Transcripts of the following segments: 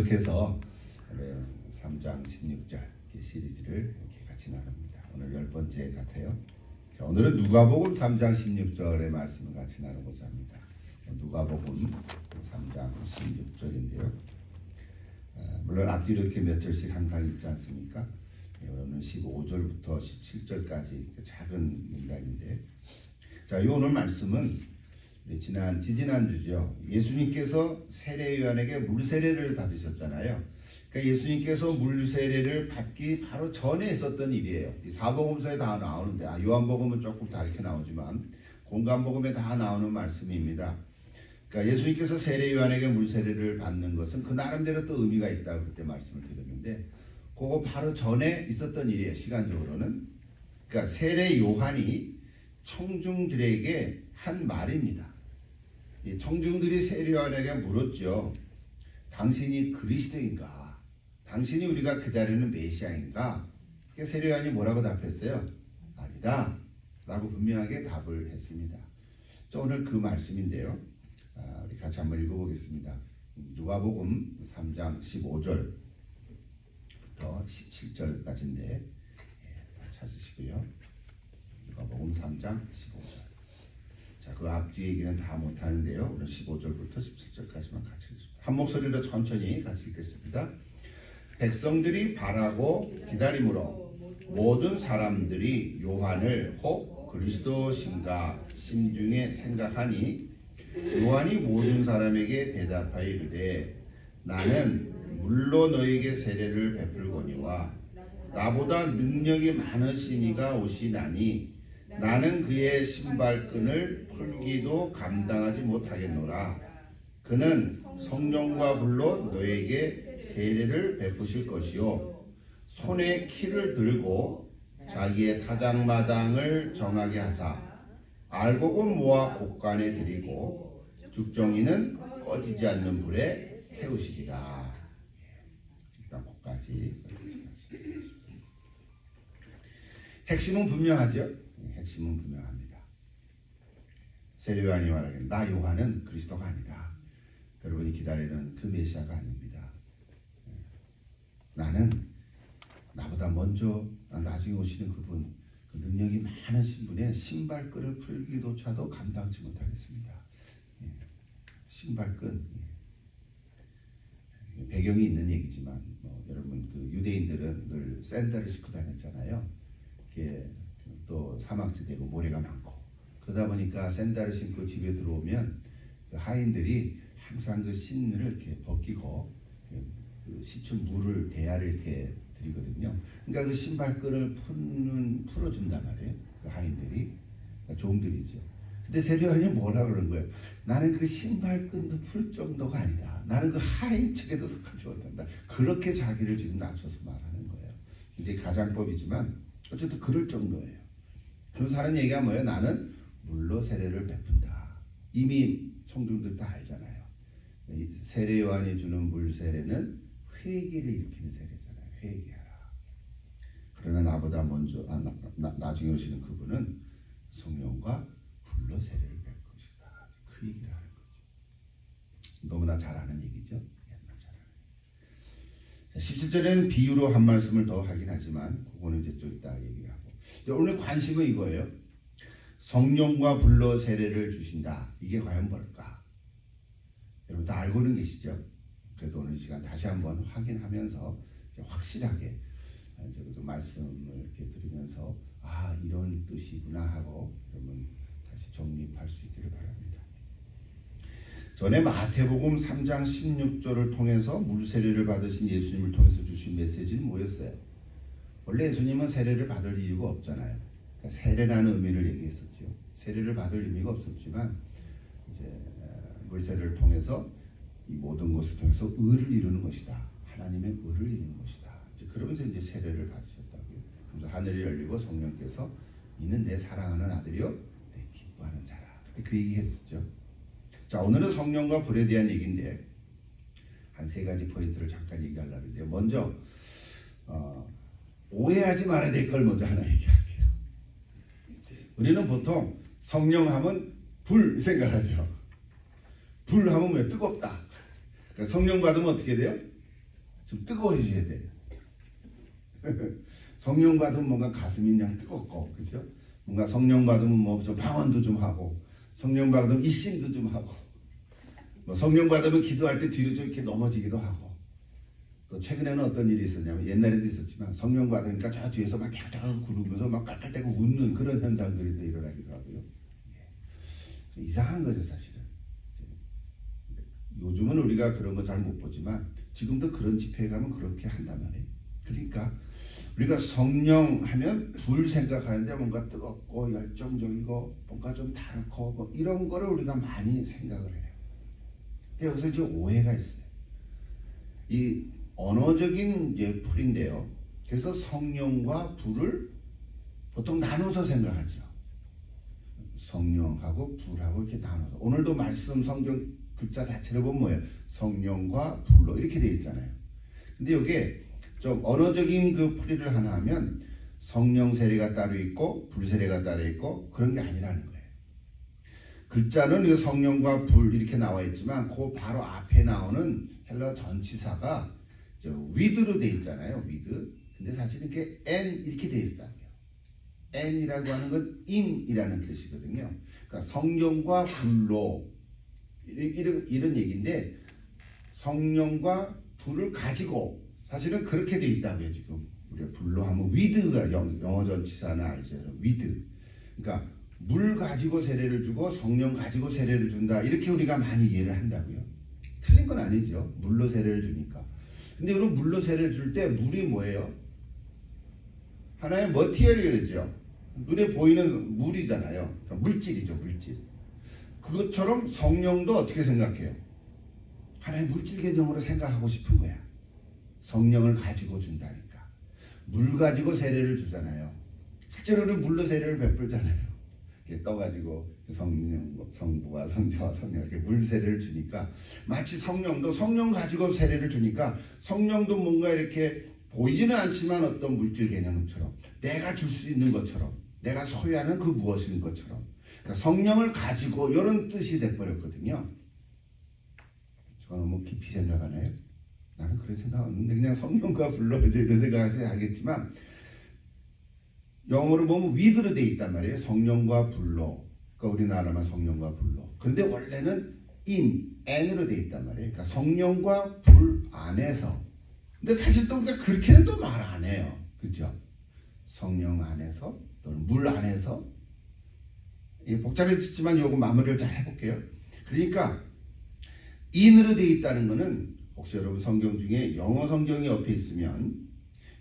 계속해서 3장 16절 시리즈를 이렇게 같이 나눕니다. 오늘 10번째 같아요. 오늘은 누가복음 3장 16절의 말씀을 같이 나누고자 합니다. 누가복음 3장 16절인데요. 물론 앞뒤로 이렇게 몇 절씩 항상 있지 않습니까? 오늘 15절부터 17절까지 작은 문단인데, 자, 이 오늘 말씀은 지지난주죠. 예수님께서 세례요한에게 물세례를 받으셨잖아요. 그러니까 예수님께서 물세례를 받기 바로 전에 있었던 일이에요. 이 사복음서에 다 나오는데, 요한복음은 조금 다르게 나오지만 공관복음에 다 나오는 말씀입니다. 그러니까 예수님께서 세례요한에게 물세례를 받는 것은 그 나름대로 또 의미가 있다고 그때 말씀을 드렸는데, 그거 바로 전에 있었던 일이에요. 시간적으로는. 그러니까 세례요한이 청중들에게 한 말입니다. 이 청중들이 세례요한에게 물었죠. 당신이 그리스도인가? 당신이 우리가 기다리는 메시아인가? 세례요한이 뭐라고 답했어요? 아니다 라고 분명하게 답을 했습니다. 오늘 그 말씀인데요, 우리 같이 한번 읽어보겠습니다. 누가복음 3장 15절부터 17절까지인데 찾으시고요. 누가복음 3장 15절. 자, 그 앞뒤 얘기는 다 못하는데요. 오늘 15절부터 17절까지만 같이 읽습니다. 한 목소리로 천천히 같이 읽겠습니다. 백성들이 바라고 기다림으로 모든 사람들이 요한을 혹 그리스도신가 심중에 생각하니, 요한이 모든 사람에게 대답하여 이르되 나는 물로 너에게 세례를 베풀거니와 나보다 능력이 많으신 이가 오시나니 나는 그의 신발끈을 풀기도 감당하지 못하겠노라. 그는 성령과 불로 너에게 세례를 베푸실 것이요 손에 키를 들고 자기의 타작마당을 정하게 하사 알곡은 모아 곡간에 들이고 죽정이는 꺼지지 않는 불에 태우시리라. 일단 곡까지. 핵심은 분명하죠. 핵심은 분명합니다. 세례요한이 말하기를 나 요한은 그리스도가 아니다. 여러분이 기다리는 그 메시아가 아닙니다. 나는 나보다 먼저 나중에 오시는 그분, 그 능력이 많으신 분의 신발끈을 풀기조차도 감당치 못하겠습니다. 신발끈, 배경이 있는 얘기지만 여러분 그 유대인들은 늘 샌들을 신고 다녔잖아요. 이게 또 사막지대고 모래가 많고 그러다 보니까 샌들을 신고 집에 들어오면 그 하인들이 항상 그 신을 이렇게 벗기고 그 씻은 물을 대야를 이렇게 드리거든요. 그러니까 그 신발끈을 풀어준단 말이에요. 그 하인들이, 그러니까 종들이죠. 근데 세례요한이 뭐라 그런 거예요? 나는 그 신발끈도 풀 정도가 아니다. 나는 그 하인 측에도 속하지 못한다. 그렇게 자기를 지금 낮춰서 말하는 거예요. 이게 가장법이지만 어쨌든 그럴 정도예요. 그런 사람 얘기가 뭐예요? 나는 물로 세례를 베푼다. 이미 청중들 다 알잖아요. 세례요한이 주는 물 세례는 회개를 일으키는 세례잖아요. 회개하라. 그러나 나보다 먼저 나중에 오시는 그분은 성령과 불로 세례를 베풀 것이다. 그 얘기를 하는 거죠. 너무나 잘 아는 얘기죠. 17절에는 비유로 한 말씀을 더 하긴 하지만 그거는 이제 좀 이따 얘기를 하고, 오늘 관심은 이거예요. 성령과 불로 세례를 주신다. 이게 과연 뭘까? 여러분 다 알고는 계시죠? 그래도 오늘 시간 다시 한번 확인하면서 확실하게 저도 말씀을 이렇게 들으면서 이런 뜻이구나 하고 여러분 다시 정립할 수 있기를 바랍니다. 전에 마태복음 3장 16절을 통해서 물세례를 받으신 예수님을 통해서 주신 메시지는 뭐였어요? 원래 예수님은 세례를 받을 이유가 없잖아요. 그러니까 세례라는 의미를 얘기했었죠. 세례를 받을 의미가 없었지만 이제 물세례를 통해서 이 모든 것을 통해서 의를 이루는 것이다. 하나님의 의를 이루는 것이다. 그러면서 이제 세례를 받으셨다고요. 그래서 하늘이 열리고 성령께서 이는 내 사랑하는 아들이요 내 기뻐하는 자라. 그때 그 얘기 했었죠. 자, 오늘은 성령과 불에 대한 얘기인데 한 세 가지 포인트를 잠깐 얘기하려고 하는데요. 먼저 오해하지 말아야 될 걸 먼저 하나 얘기할게요. 우리는 보통 성령하면 불 생각하죠. 불 하면 왜 뜨겁다. 그러니까 성령 받으면 어떻게 돼요? 좀 뜨거워져야 돼. 성령 받으면 뭔가 가슴이 그냥 뜨겁고, 그죠? 뭔가 성령 받으면 뭐 좀 방언도 좀 하고, 성령 받으면 입심도 좀 하고, 뭐 성령 받으면 기도할 때 뒤로 좀 이렇게 넘어지기도 하고. 또 최근에는 어떤 일이 있었냐면, 옛날에도 있었지만 성령 받으니까 저 뒤에서 막 갸갸 구르면서 막 깔깔대고 웃는 그런 현상들이 또 일어나기도 하고요. 예. 이상한 거죠, 사실은. 요즘은 우리가 그런 거 잘 못 보지만 지금도 그런 집회에 가면 그렇게 한단 말이에요. 그러니까 우리가 성령 하면 불 생각하는데 뭔가 뜨겁고 열정적이고 뭔가 좀 다르고 뭐 이런 거를 우리가 많이 생각을 해요. 근데 여기서 이제 오해가 있어요. 이 언어적인 이제 풀인데요. 그래서 성령과 불을 보통 나눠서 생각하죠. 성령하고 불하고 이렇게 나눠서. 오늘도 말씀 성경 글자 자체를 보면 뭐예요? 성령과 불로 이렇게 되어 있잖아요. 근데 이게 좀 언어적인 그 풀이를 하나 하면 성령 세례가 따로 있고 불 세례가 따로 있고 그런 게 아니라는 거예요. 글자는 성령과 불 이렇게 나와 있지만 그 바로 앞에 나오는 헬러 전치사가 with로 되어 있잖아요. with. 근데 사실 이렇게 and 이렇게 되어 있어요. and이라고 하는 건 in이라는 뜻이거든요. 그러니까 성령과 불로 이런 얘기인데 성령과 불을 가지고 사실은 그렇게 돼 있다고요. 지금 우리가 불로 하면 with가 영어 전치사나 알죠. with. 그러니까 물 가지고 세례를 주고 성령 가지고 세례를 준다. 이렇게 우리가 많이 이해를 한다고요. 틀린 건 아니죠. 물로 세례를 주니까. 근데 여러분 물로 세례를 줄 때 물이 뭐예요? 하나의 머티리얼이죠. 눈에 보이는 물이잖아요. 그러니까 물질이죠. 물질. 그것처럼 성령도 어떻게 생각해요? 하나의 물질 개념으로 생각하고 싶은 거야. 성령을 가지고 준다니까. 물 가지고 세례를 주잖아요. 실제로는 물로 세례를 베풀잖아요. 이렇게 떠가지고 성부와 성자와 성령 이렇게 물 세례를 주니까 마치 성령도 성령 가지고 세례를 주니까 성령도 뭔가 이렇게 보이지는 않지만 어떤 물질 개념처럼 내가 줄 수 있는 것처럼 내가 소유하는 그 무엇인 것처럼 그러니까 성령을 가지고 이런 뜻이 돼버렸거든요. 제가 너무 깊이 생각하나요? 나는 그런 생각 없는데 그냥 성령과 불로 이제 이런 생각을 하겠지만 영어로 보면 with로 되어 있단 말이에요. 성령과 불로. 그러니까 우리나라만 성령과 불로. 그런데 원래는 and로 되어 있단 말이에요. 그러니까 성령과 불 안에서. 근데 사실 또 우리가 그렇게는 또 말 안 해요. 그죠? 성령 안에서 또는 물 안에서. 이게 복잡해지지만 요거 마무리를 잘 해볼게요. 그러니까 in으로 되어 있다는 거는 혹시 여러분 성경 중에 영어 성경이 옆에 있으면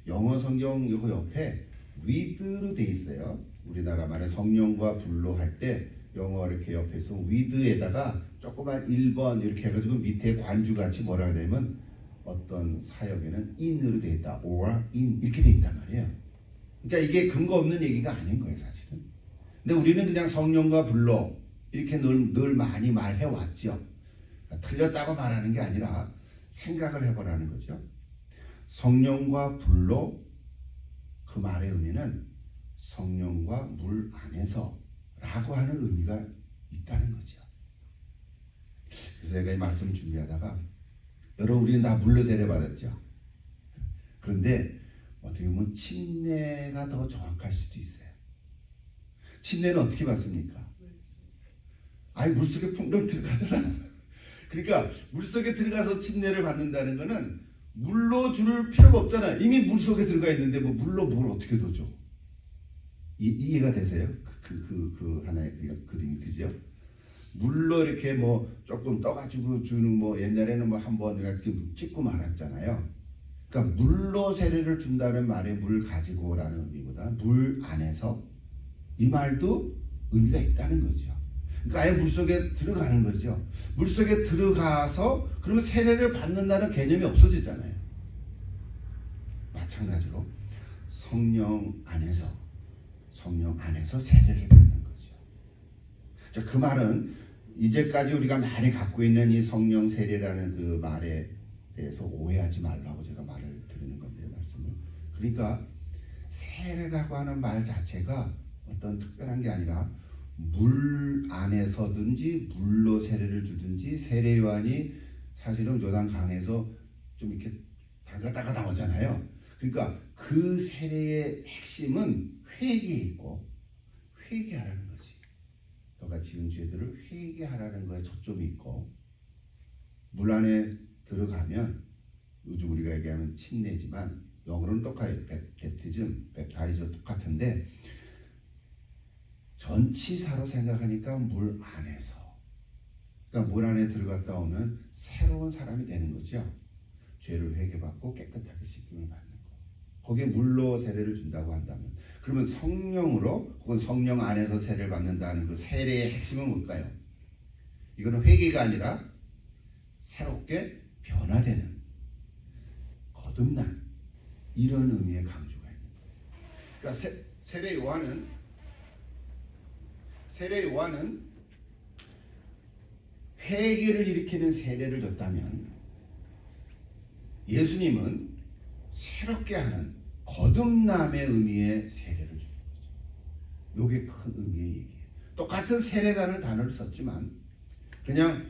영어 성경 요거 옆에 with로 돼 있어요. 우리나라 말에 성령과 불로 할 때 영어 이렇게 옆에 있으면 with에다가 조그만 1번 이렇게 해가지고 밑에 관주같이 뭐라 되면 어떤 사역에는 in으로 돼 있다. or in 이렇게 돼 있단 말이에요. 그러니까 이게 근거 없는 얘기가 아닌 거예요. 사실은. 근데 우리는 그냥 성령과 불로 이렇게 늘 많이 말해왔죠. 그러니까 틀렸다고 말하는 게 아니라 생각을 해보라는 거죠. 성령과 불로 그 말의 의미는 성령과 물 안에서 라고 하는 의미가 있다는 거죠. 그래서 제가 이 말씀 준비하다가 여러분 우리는 다 물로 세례 받았죠. 그런데 어떻게 보면 침례가 더 정확할 수도 있어요. 침례는 어떻게 받습니까? 아예 물속에 풍덩 들어가잖아. 그러니까 물속에 들어가서 침례를 받는다는 거는 물로 줄 필요가 없잖아요. 이미 물속에 들어가 있는데 뭐 물로 뭘 어떻게 더 줘? 이해가 되세요? 그 하나의 그 그림이 그죠? 물로 이렇게 뭐 조금 떠가지고 주는 뭐 옛날에는 뭐 한번 이렇게 찍고 말았잖아요. 그러니까 물로 세례를 준다는 말에 물 가지고라는 의미보다 물 안에서 이 말도 의미가 있다는 거죠. 그러니까 아예 물속에 들어가는 거죠. 물속에 들어가서 그러면 세례를 받는다는 개념이 없어지잖아요. 마찬가지로 성령 안에서 세례를 받는 거죠. 자, 그 말은 이제까지 우리가 많이 갖고 있는 이 성령 세례라는 그 말에 대해서 오해하지 말라고 제가 말을 드리는 겁니다. 말씀을. 그러니까 세례라고 하는 말 자체가 어떤 특별한 게 아니라 물 안에서든지 물로 세례를 주든지 세례요한이 사실은 요단 강에서 좀 이렇게 그러다가 나오잖아요. 그러니까 그 세례의 핵심은 회개에 있고 회개하라는 거지. 너가 지은 죄들을 회개하라는 거에 초점이 있고 물 안에 들어가면 요즘 우리가 얘기하면 침례지만 영어로는 똑같아요. 베프티즘, 베프타이저 똑같은데 전치사로 생각하니까 물 안에서 그러니까 물 안에 들어갔다 오면 새로운 사람이 되는 거죠. 죄를 회개받고 깨끗하게 씻김을 받는 거. 거기에 물로 세례를 준다고 한다면 그러면 성령으로 혹은 성령 안에서 세례를 받는다는 그 세례의 핵심은 뭘까요? 이거는 회개가 아니라 새롭게 변화되는 거듭난 이런 의미의 강조가 있는 거예요. 그러니까 세례 요한은 회개를 일으키는 세례를 줬다면 예수님은 새롭게 하는 거듭남의 의미의 세례를 주는 거죠. 이게 큰 의미의 얘기예요. 똑같은 세례라는 단어를 썼지만 그냥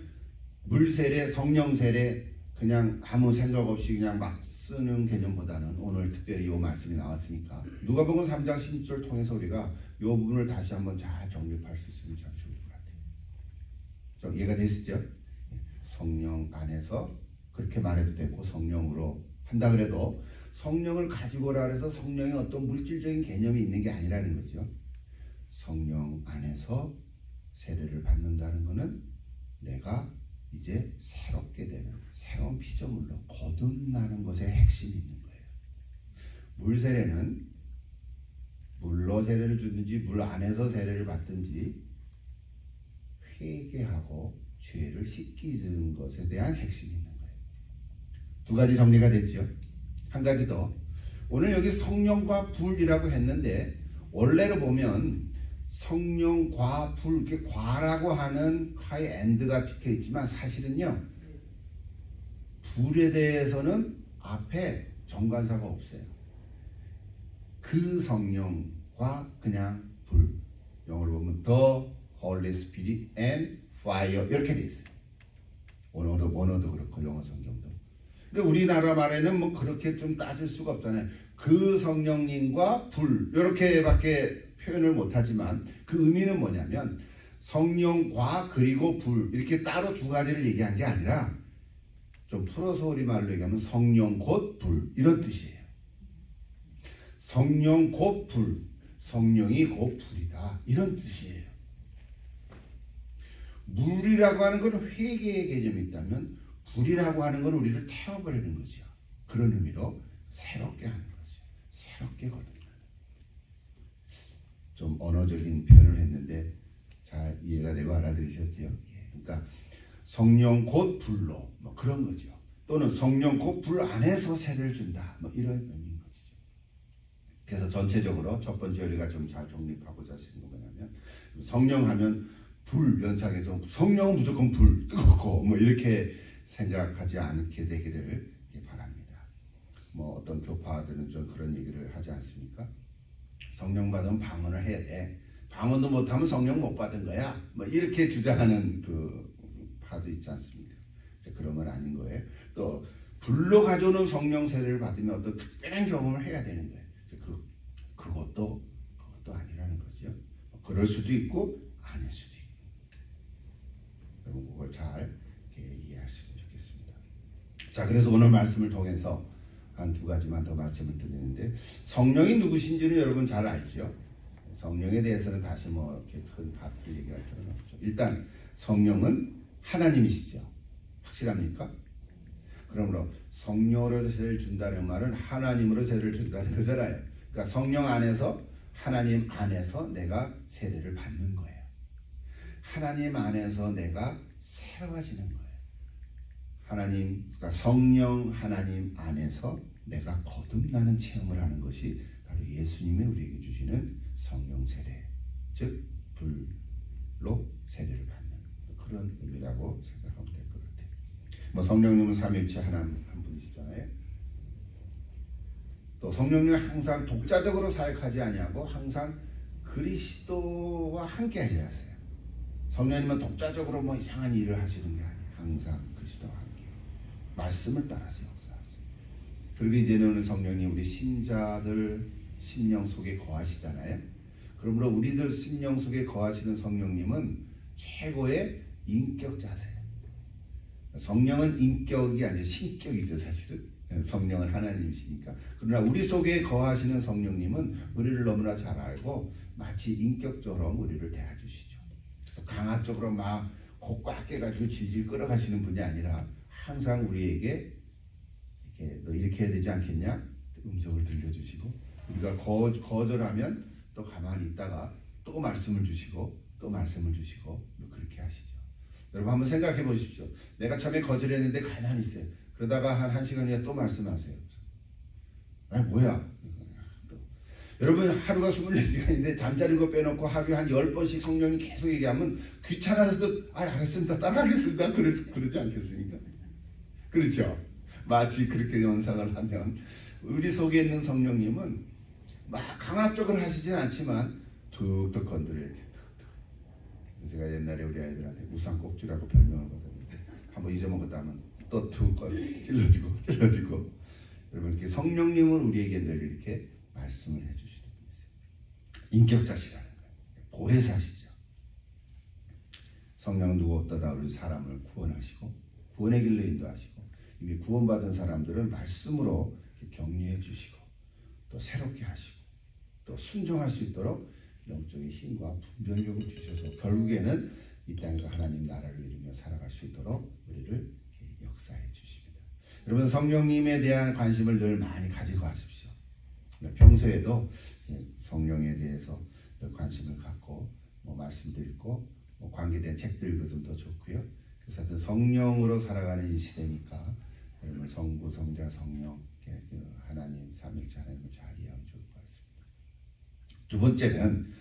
물 세례, 성령 세례 그냥 아무 생각 없이 그냥 막 쓰는 개념보다는 오늘 특별히 이 말씀이 나왔으니까 누가복음 3장 16절 통해서 우리가 이 부분을 다시 한번 잘 정립할 수 있으면 참 좋을 것 같아요. 좀 이해가 되시죠? 성령 안에서 그렇게 말해도 되고 성령으로 한다 그래도 성령을 가지고 오라 그래서 성령의 어떤 물질적인 개념이 있는 게 아니라는 거죠. 성령 안에서 세례를 받는다는 것은 내가 이제 새롭게 되는 새로운 피조물로 거듭나는 것에 핵심이 있는 거예요. 물 세례는 물로 세례를 주든지 물 안에서 세례를 받든지 회개하고 죄를 씻기는 것에 대한 핵심이 있는 거예요. 두 가지 정리가 됐죠. 한 가지 더. 오늘 여기 성령과 불이라고 했는데 원래로 보면 성령과 불, 이렇게 과라고 하는 하이 엔드가 찍혀 있지만 사실은요 불에 대해서는 앞에 정관사가 없어요. 그 성령과 그냥 불, 영어로 보면 The Holy Spirit and Fire 이렇게 돼 있어요. 원어도 그렇고 영어 성경도. 근데 우리나라 말에는 뭐 그렇게 좀 따질 수가 없잖아요. 그 성령님과 불 이렇게밖에 표현을 못하지만 그 의미는 뭐냐면 성령과 그리고 불 이렇게 따로 두 가지를 얘기한 게 아니라 좀 풀어서 우리말로 얘기하면 성령 곧 불 이런 뜻이에요. 성령 곧 불, 성령이 곧 불이다 이런 뜻이에요. 물이라고 하는 건 회개의 개념이 있다면 불이라고 하는 건 우리를 태워버리는 거죠. 그런 의미로 새롭게 하는 거죠. 새롭게 거듭나는. 좀 언어적인 표현을 했는데 잘 이해가 되고 알아들으셨지요? 예. 그러니까 성령 곧 불로 뭐 그런 거죠. 또는 성령 곧 불 안에서 세례를 준다 뭐 이런 의미인 것이죠. 그래서 전체적으로 첫 번째 우리가 좀 잘 정립하고자 하시는 거 뭐냐면 성령 하면 불 연상해서 성령은 무조건 불 뜨겁고 뭐 이렇게 생각하지 않게 되기를 바랍니다. 뭐 어떤 교파들은 좀 그런 얘기를 하지 않습니까? 성령 받으면 방언을 해야 돼. 방언도 못하면 성령 못 받은 거야. 뭐 이렇게 주장하는 그 파도 있지 않습니까? 그런 건 아닌 거예요. 또 불로 가져오는 성령 세례를 받으면 어떤 특별한 경험을 해야 되는 거예요. 그것도 아니라는 거죠. 그럴 수도 있고 아닐 수도 있고. 여러분 그걸 잘 이해하시면 좋겠습니다. 자, 그래서 오늘 말씀을 통해서 한 두 가지만 더 말씀을 드리는데 성령이 누구신지는 여러분 잘 알죠. 성령에 대해서는 다시 뭐 이렇게 큰 파트를 얘기할 필요는 없죠. 일단 성령은 하나님이시죠. 확실합니까? 그러므로 성령으로 세례를 준다는 말은 하나님으로 세례를 준다는 거잖아요. 그러니까 성령 안에서 하나님 안에서 내가 세례를 받는 거예요. 하나님 안에서 내가 새로워지는 거예요. 하나님, 그러니까 성령 하나님 안에서 내가 거듭나는 체험을 하는 것이 바로 예수님이 우리에게 주시는 성령 세례, 즉 불로 세례를 받는 그런 의미라고 생각하면 될 것 같아요. 뭐 성령님은 삼위일체 하나님 한 분이시잖아요. 또 성령님은 항상 독자적으로 사역하지 아니하고 항상 그리스도와 함께 하셨어요. 성령님은 독자적으로 뭐 이상한 일을 하시는 게 아니에요. 항상 그리스도와 함께 말씀을 따라서 역사하세요. 그리고 이제는 성령님 우리 신자들 심령 속에 거하시잖아요. 그러므로 우리들 심령 속에 거하시는 성령님은 최고의 인격자세요. 성령은 인격이 아니라 신격이죠, 사실은. 성령은 하나님이시니까. 그러나 우리 속에 거하시는 성령님은 우리를 너무나 잘 알고 마치 인격처럼 우리를 대해주시죠. 그래서 강압적으로 막 코 꽉 깨가지고 질질 끌어가시는 분이 아니라 항상 우리에게 이렇게 너 이렇게 해야 되지 않겠냐? 음성을 들려주시고, 우리가 거절하면 또 가만히 있다가 또 말씀을 주시고 또 말씀을 주시고 그렇게 하시죠. 여러분 한번 생각해 보십시오. 내가 처음에 거절했는데 가만히 있어요. 그러다가 한 시간이나 또 말씀하세요. 아 뭐야? 여러분 하루가 24시간인데 잠자는 거 빼놓고 하루에 한 10번씩 성령이 계속 얘기하면 귀찮아서도 알겠습니다. 따라하겠습니다. 그러지 않겠습니까? 그렇죠? 마치 그렇게 연상을 하면 우리 속에 있는 성령님은 막 강압적으로 하시진 않지만 툭툭 건드려 이렇게 툭툭. 그래서 제가 옛날에 우리 아이들한테 우산꼭지라고 별명을 받았는데 한번 잊어먹었다 하면 또 툭 찔러주고 여러분 이렇게 성령님은 우리에게 늘 이렇게 말씀을 해주시는 분이세요. 인격자시라는 거예요. 보혜사시죠. 성령은 누구 없다가 우리 사람을 구원하시고 구원의 길로 인도하시고 이미 구원받은 사람들은 말씀으로 격려해 주시고 또 새롭게 하시고 또 순종할 수 있도록 영적인 힘과 분별력을 주셔서 결국에는 이 땅에서 하나님 나라를 이루며 살아갈 수 있도록 우리를 이렇게 역사해 주십니다. 여러분 성령님에 대한 관심을 늘 많이 가지고 가십시오. 평소에도 성령에 대해서 관심을 갖고 말씀도 읽고 관계된 책도 읽으면 더 좋고요. 그래서 하여튼 성령으로 살아가는 이 시대니까 여러분 성부, 성자, 성령 하나님 삼위일체 하나님을 잘 이해하면 좋을 것 같습니다. 두 번째는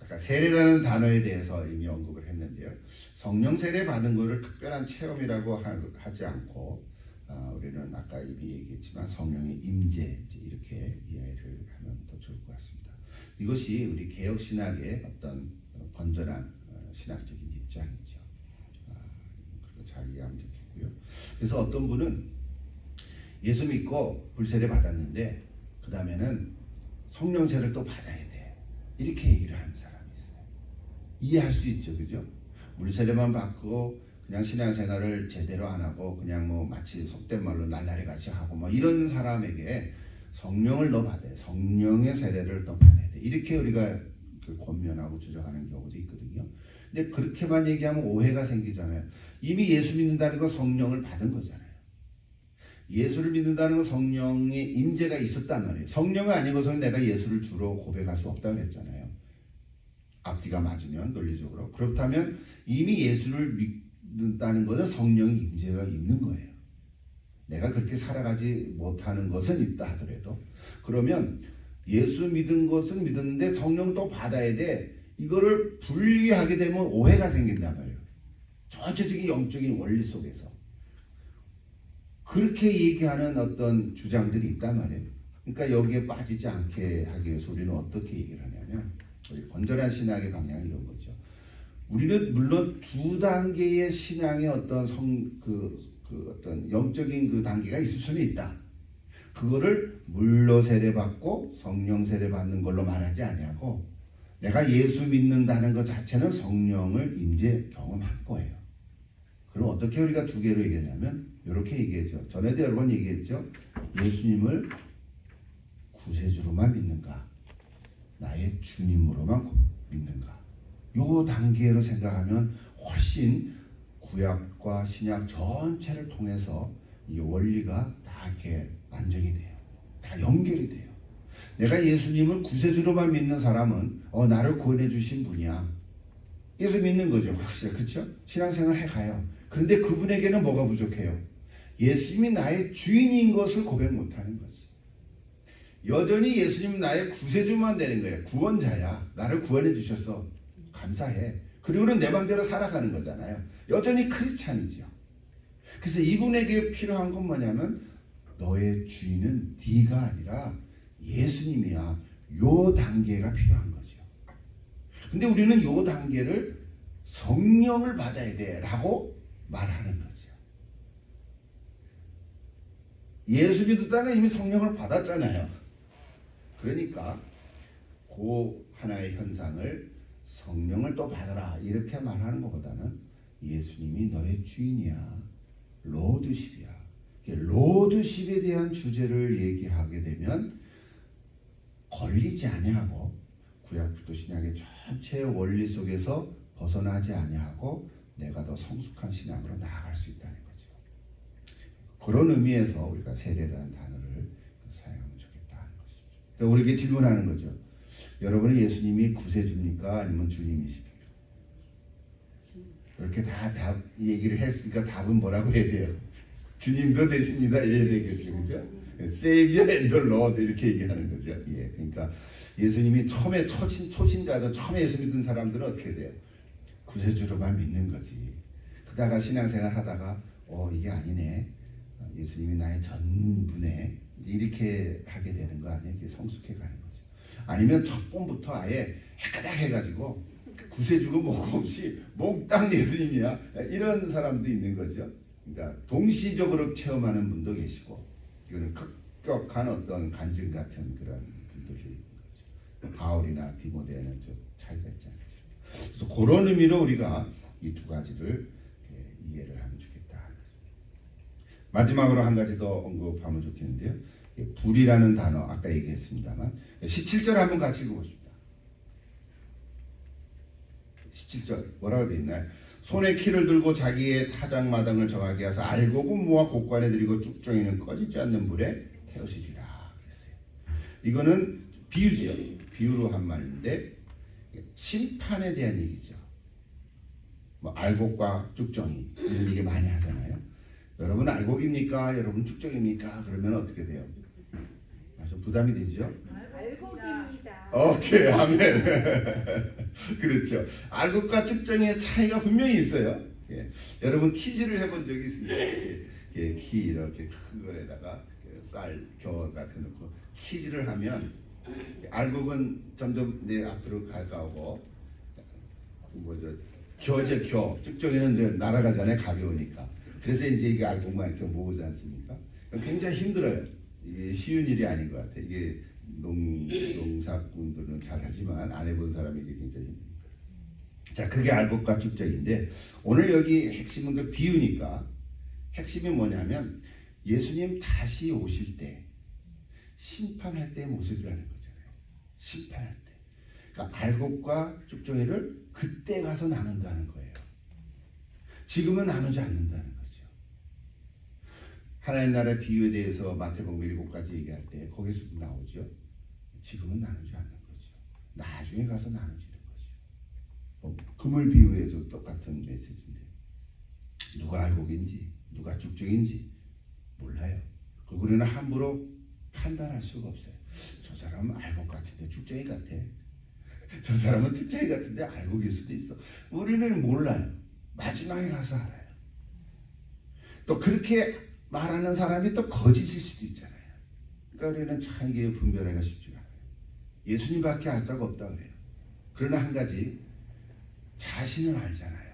아까 세례라는 단어에 대해서 이미 언급을 했는데요. 성령 세례 받은 것을 특별한 체험이라고 하지 않고 우리는 아까 이미 얘기했지만 성령의 임재 이렇게 이해를 하면 더 좋을 것 같습니다. 이것이 우리 개혁신학의 어떤 건전한 신학적인 입장이죠. 그리고 잘 이해하면 좋겠고요. 그래서 어떤 분은 예수 믿고 불세례 받았는데 그 다음에는 성령세를 또 받아야 돼 이렇게 얘기를 하는 사람이 있어요. 이해할 수 있죠, 그죠? 물세례만 받고 그냥 신앙생활을 제대로 안 하고 그냥 마치 속된 말로 날라리 같이 하고 이런 사람에게 성령을 더 받아야 돼. 성령의 세례를 더 받아야 돼. 이렇게 우리가 권면하고 주장하는 경우도 있거든요. 근데 그렇게만 얘기하면 오해가 생기잖아요. 이미 예수 믿는다는 건 성령을 받은 거잖아요. 예수를 믿는다는 건 성령의 임재가 있었단 말이에요. 성령이 아니고서는 내가 예수를 주로 고백할 수 없다고 했잖아요. 앞뒤가 맞으면 논리적으로. 그렇다면 이미 예수를 믿는다는 것은 성령의 임재가 있는 거예요. 내가 그렇게 살아가지 못하는 것은 있다 하더라도 그러면 예수 믿은 것은 믿었는데 성령도 받아야 돼. 이거를 분리하게 되면 오해가 생긴단 말이에요. 전체적인 영적인 원리 속에서 그렇게 얘기하는 어떤 주장들이 있단 말이에요. 그러니까 여기에 빠지지 않게 하기 위해서 우리는 어떻게 얘기를 하냐면 우리 건전한 신앙의 방향이 이런 거죠. 우리는 물론 두 단계의 신앙의 어떤 어떤 영적인 그 단계가 있을 수는 있다. 그거를 물로 세례받고 성령 세례받는 걸로 말하지 아니하고 내가 예수 믿는다는 것 자체는 성령을 임재 경험한 거예요. 그럼 어떻게 우리가 두 개로 얘기하냐면 이렇게 얘기했죠. 전에도 여러 번 얘기했죠. 예수님을 구세주로만 믿는가? 나의 주님으로만 믿는가? 요 단계로 생각하면 훨씬 구약과 신약 전체를 통해서 이 원리가 다 이렇게 완전히 돼요. 다 연결이 돼요. 내가 예수님을 구세주로만 믿는 사람은 나를 구원해 주신 분이야. 예수 믿는 거죠. 확실히. 그렇죠? 신앙생활 해가요. 그런데 그분에게는 뭐가 부족해요? 예수님이 나의 주인인 것을 고백 못하는 거지. 여전히 예수님은 나의 구세주만 되는 거예요. 구원자야. 나를 구원해 주셔서 감사해. 그리고는 내 맘대로 살아가는 거잖아요. 여전히 크리스찬이죠. 그래서 이분에게 필요한 건 뭐냐면 너의 주인은 네가 아니라 예수님이야. 요 단계가 필요한 거죠. 근데 우리는 요 단계를 성령을 받아야 돼 라고 말하는 거죠. 예수 믿었다는 이미 성령을 받았잖아요. 그러니까 그 하나의 현상을 성령을 또 받아라 이렇게 말하는 것보다는 예수님이 너의 주인이야. 로드십이야. 로드십에 대한 주제를 얘기하게 되면 걸리지 아니하고 구약부터 신약의 전체 원리 속에서 벗어나지 아니하고 내가 더 성숙한 신앙으로 나아갈 수 있다는 거죠. 그런 의미에서 우리가 세례라는 단어를 사용하면 좋겠다 하는 것이죠. 그러니까 우리에게 질문하는 거죠. 여러분은 예수님이 구세주입니까? 아니면 주님이십니까? 이렇게 다 답 얘기를 했으니까 답은 뭐라고 해야 돼요? 주님도 되십니다. 이래야 되겠죠. 그죠? Savior and Lord 이렇게 얘기하는 거죠. 예, 그러니까 예수님이 처음에 초신자들 처음에 예수 믿은 사람들은 어떻게 돼요? 구세주로만 믿는 거지. 그러다가 신앙생활 하다가 이게 아니네. 예수님이 나의 전부네. 이렇게 하게 되는 거 아니에요? 이렇게 성숙해 가는 거죠. 아니면 첫 번부터 아예 헷가닥 해가지고 구세주고 뭐고 없이 몽땅 예수님이야. 이런 사람도 있는 거죠. 그러니까 동시적으로 체험하는 분도 계시고 이거는 급격한 어떤 간증 같은 그런 분들이 있는 거죠. 바울이나 디모데는 좀 차이가 있지 않겠습니까? 그래서 그런 의미로 우리가 이 두 가지를 이해를 하면 좋겠다 하는 거죠. 마지막으로 한 가지 더 언급하면 좋겠는데요. 불이라는 단어 아까 얘기했습니다만 17절 한번 같이 읽어보십니다. 17절 뭐라고 되어 있나요? 손에 키를 들고 자기의 타작마당을 정하게 하사 알곡은 모아 곳간에 들이고 쭉정이는 꺼지지 않는 불에 태우시리라 그랬어요. 이거는 비유죠. 비유로 한 말인데 심판에 대한 얘기죠. 뭐 알곡과 쭉정이 이런 얘기 많이 하잖아요. 여러분 알곡입니까? 여러분 쭉정입니까? 그러면 어떻게 돼요? 아주 부담이 되죠? 알곡입니다. 오케이, 아멘. 그렇죠. 알곡과 쭉정의 차이가 분명히 있어요. 예. 여러분 키즈를 해본 적이 있습니까? 키 이렇게 큰 거에다가 쌀, 겨 같은 거 넣고 키즈를 하면 알곡은 점점 내 앞으로 가까우고 뭐죠? 겨, 쭉정이는 이제 날아가잖아요. 가벼우니까. 그래서 이제 이게 알곡만 이렇게 모으지 않습니까? 굉장히 힘들어요. 이게 쉬운 일이 아닌 것 같아요. 이게 농사꾼들은 잘하지만 안 해본 사람에게 굉장히 힘듭니다. 자, 그게 알곡과 쭉정인데 오늘 여기 핵심은 그 비유니까 핵심이 뭐냐면 예수님 다시 오실 때 심판할 때의 모습이라는 거잖아요. 심판할 때. 그러니까 알곡과 쭉정이를 그때 가서 나눈다는 거예요. 지금은 나누지 않는다는 거죠. 하나님 나라의 비유에 대해서 마태복음 7가지 얘기할 때 거기서 나오죠. 지금은 나누지 않는 거죠. 나중에 가서 나누지는 거죠. 그물 비유에도 똑같은 메시지인데 누가 알곡인지 누가 쭉정인지 몰라요. 그리고 우리는 함부로 판단할 수가 없어요. 저 사람은 알곡 같은데 쭉정이 같아. 저 사람은 쭉정이 같은데 알곡일 수도 있어. 우리는 몰라요. 마지막에 가서 알아요. 또 그렇게 말하는 사람이 또 거짓일 수도 있잖아요. 그러니까 우리는 참 이게 분별하기가 쉽지가 않아요. 예수님밖에 알 자가 없다 그래요. 그러나 한 가지 자신은 알잖아요.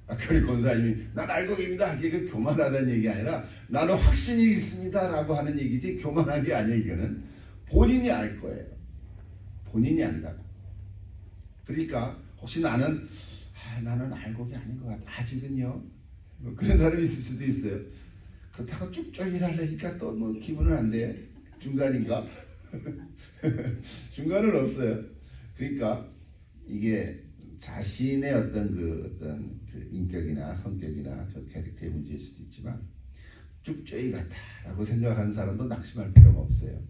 아까 권사님이 난 알곡입니다. 이게 교만하다는 얘기 아니라 나는 확신이 있습니다 라고 하는 얘기지 교만한 게 아니에요. 이거는 본인이 알 거예요. 본인이 안다고. 그러니까 혹시 나는 알곡이 아닌 것 같아. 아직은요. 뭐 그런 사람이 있을 수도 있어요. 그렇다고 쭉쭉이라니까 또 뭐 기분은 안 돼. 중간인가? 중간은 없어요. 그러니까 이게 자신의 어떤 그 인격이나 성격이나 그 캐릭터의 문제일 수도 있지만 쭉쭉이 같다라고 생각하는 사람도 낙심할 필요가 없어요.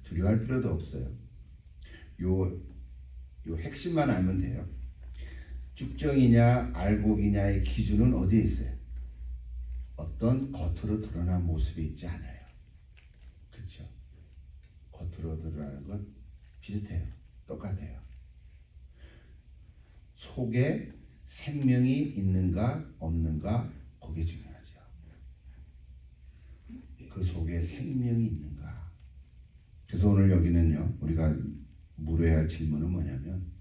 두려워할 필요도 없어요. 요 핵심만 알면 돼요. 쭉정이냐 알곡이냐의 기준은 어디에 있어요? 어떤 겉으로 드러난 모습이 있지 않아요. 그렇죠? 겉으로 드러나는 건 비슷해요. 똑같아요. 속에 생명이 있는가 없는가 그게 중요하죠. 그 속에 생명이 있는가. 그래서 오늘 여기는요 우리가 물어야 할 질문은 뭐냐면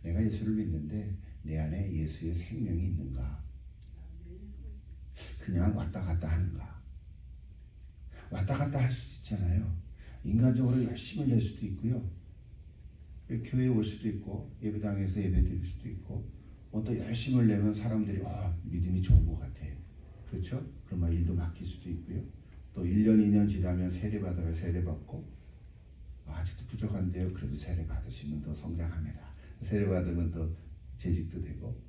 내가 예수를 믿는데 내 안에 예수의 생명이 있는가? 그냥 왔다 갔다 하는가? 왔다 갔다 할 수도 있잖아요. 인간적으로 열심을 낼 수도 있고요. 교회에 올 수도 있고 예배당에서 예배 드릴 수도 있고 또 열심을 내면 사람들이 믿음이 좋은 것 같아. 그렇죠? 그럼 일도 맡길 수도 있고요. 또 1년 2년 지나면 세례 받으라 세례 받고 아직도 부족한데요. 그래도 세례 받으시면 더 성장합니다. 세례 받으면 또 재직도 되고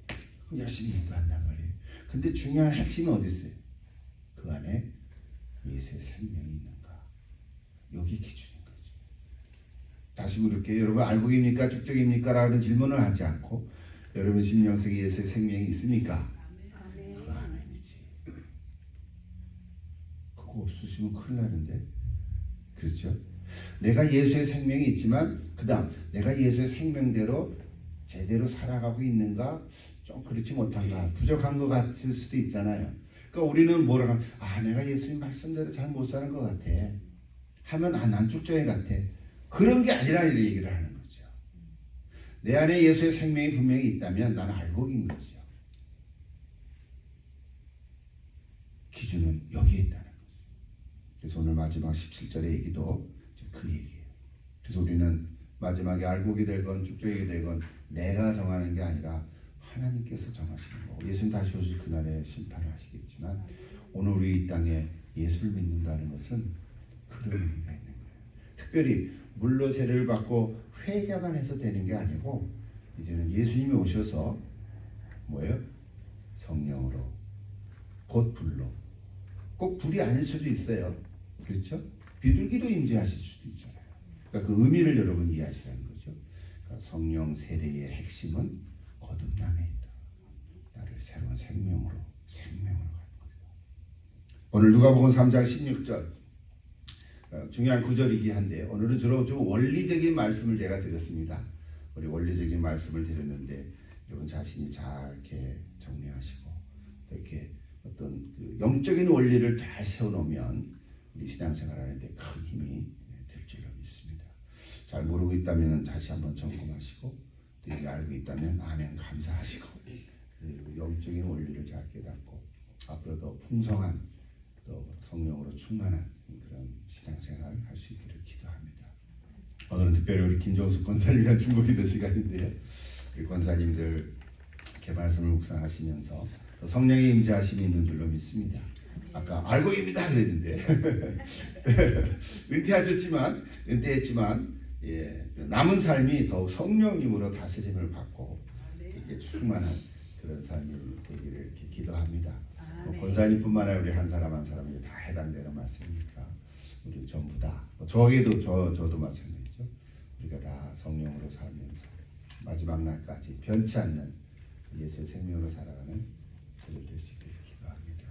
열심히 인도한단 말이에요. 근데 중요한 핵심은 어디 있어요? 그 안에 예수의 생명이 있는가? 여기 기준인 거죠. 다시 물을게요. 여러분 알곡입니까? 쭉쭉입니까? 라는 질문을 하지 않고 여러분 심령 속에 예수의 생명이 있습니까? 그 아멘이지. 그거 없으시면 큰일 나는데. 그렇죠? 내가 예수의 생명이 있지만 그 다음 내가 예수의 생명대로 제대로 살아가고 있는가? 좀 그렇지 못한가? 부족한 것 같을 수도 있잖아요. 그러니까 우리는 뭐라고 하면 내가 예수님 말씀대로 잘 못 사는 것 같아 하면 난 쭉정이 같아. 그런 게 아니라 이렇게 얘기를 하는 거죠. 내 안에 예수의 생명이 분명히 있다면 나는 알곡인 거죠. 기준은 여기에 있다는 거죠. 그래서 오늘 마지막 17절의 얘기도 그 얘기예요. 그래서 우리는 마지막에 알곡이 되건 쭉정이 되건 내가 정하는 게 아니라 하나님께서 정하시는 거고 예수님 다시 오실 그날에 심판을 하시겠지만 오늘 우리 이 땅에 예수를 믿는다는 것은 그런 의미가 있는 거예요. 특별히 물로 세례를 받고 회개만 해서 되는 게 아니고 이제는 예수님이 오셔서 뭐예요? 성령으로 곧 불로 꼭 불이 아닐 수도 있어요. 그렇죠? 비둘기도 임재하실 수도 있잖아요. 그러니까 그 의미를 여러분 이해하시라는 거죠. 그러니까 성령 세례의 핵심은 거듭남에 있다. 나를 새로운 생명으로 가는 겁니다. 오늘 누가복음 3장 16절 중요한 구절이긴 한데 오늘은 주로 좀 원리적인 말씀을 제가 드렸습니다. 우리 원리적인 말씀을 드렸는데 여러분 자신이 잘 이렇게 정리하시고 또 이렇게 어떤 그 영적인 원리를 잘 세워놓으면 우리 신앙생활하는데 큰 힘이 될 줄로 믿습니다. 잘 모르고 있다면 다시 한번 점검하시고 또 이게 알고 있다면 아멘 감사하시고 영적인 원리를 잘 깨닫고 앞으로 더 풍성한 또 성령으로 충만한 그런 신앙생활을 할 수 있기를 기도합니다. 오늘은 특별히 우리 김정숙 권사님과 중보기도 시간인데요. 우리 권사님들 이렇게 말씀을 묵상하시면서 성령의 임재하심이 있는 줄로 믿습니다. 아까 알고입니다 그랬는데 은퇴했지만 남은 삶이 더욱 성령님으로 다스림을 받고 이렇게 충만한 그런 삶이 되기를 이렇게 기도합니다. 권사님뿐만 아니라 우리 한 사람 한 사람이 다 해당되는 말씀이니까 우리 전부 다 저도 마찬가지죠. 우리가 다 성령으로 살면서 마지막 날까지 변치 않는 예수의 생명으로 살아가는 저들 될 수 있기를 기도합니다.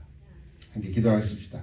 함께 기도하십시다.